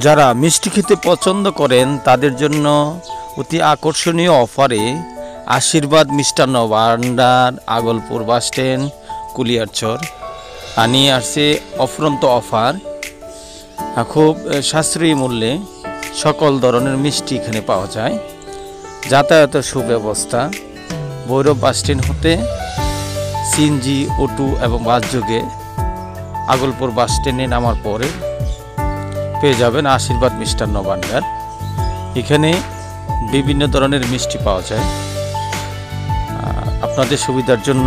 যারা মিষ্টি খেতে পছন্দ করেন তাদের জন্য অতি আকর্ষণীয় অফারে আশীর্বাদ মিষ্টান্ন ভান্ডার আগলপুর বাসস্ট্যান্ড কুলিয়ারচর নিয়ে আসছে অফুরন্ত অফার। খুব সাশ্রয়ী মূল্যে সকল ধরনের মিষ্টি এখানে পাওয়া যায়। যাতায়াতের সুব্যবস্থা ভৈরব বাসস্ট্যান্ড হতে সিএনজি, অটো এবং বাস যোগে আগলপুর বাসস্ট্যান্ডে নামার পরে পেয়ে যাবেন আশীর্বাদ মিষ্টান্ন ভান্ডার। এখানে বিভিন্ন ধরনের মিষ্টি পাওয়া যায়। আপনাদের সুবিধার জন্য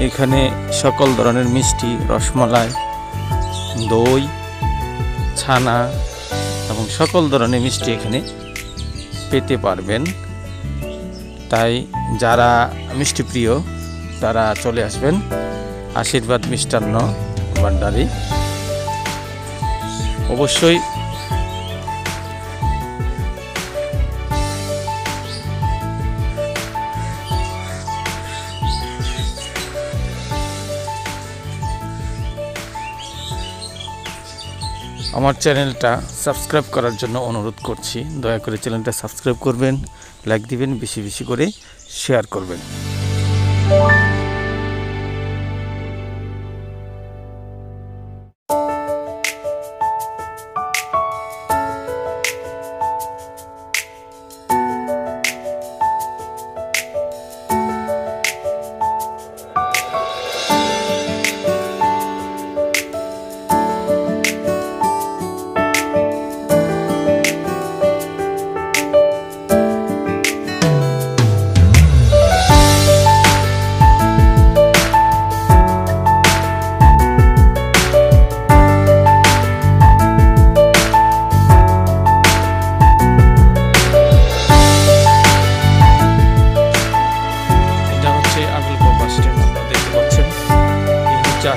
এখানে সকল ধরনের মিষ্টি, রসমালাই, দই, ছানা এবং সকল ধরনের মিষ্টি এখানে পেতে পারবেন। তাই যারা মিষ্টি প্রিয় তারা চলে আসবেন আশীর্বাদ মিষ্টান্ন ভান্ডারে। অবশ্যই আমার চ্যানেলটা সাবস্ক্রাইব করার জন্য অনুরোধ করছি। দয়া করে চ্যানেলটা সাবস্ক্রাইব করবেন, লাইক দিবেন, বেশি বেশি করে শেয়ার করবেন।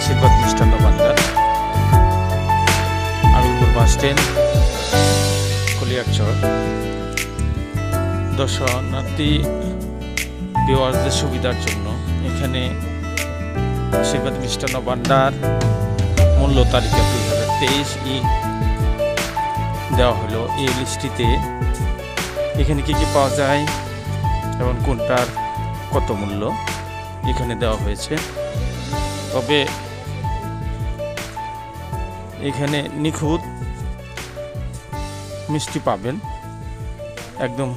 আশীর্বাদ মিষ্টান্ন ভান্ডার আগলপুর বাসস্ট্যান্ড কুলিয়ারচর। দর্শনার্থী ভিউয়ারদের সুবিধার জন্য এখানে আশীর্বাদ মিষ্টান্ন ভান্ডার মূল্য তালিকা 2023 দেওয়া হলো। এই লিস্টটিতে এখানে কি কি পাওয়া যায় এবং কোনটার কত মূল্য এখানে দেওয়া হয়েছে। তবে এখানে নিখুঁত মিষ্টি পাবেন, একদম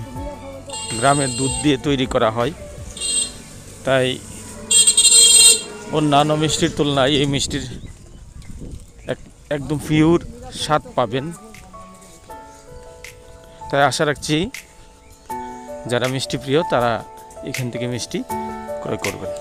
গ্রামের দুধ দিয়ে তৈরি করা হয়। তাই অন্যান্য মিষ্টির তুলনায় এই মিষ্টির একদম পিওর স্বাদ পাবেন। তাই আশা রাখছি যারা মিষ্টি প্রিয় তারা এখান থেকে মিষ্টি ক্রয় করবেন।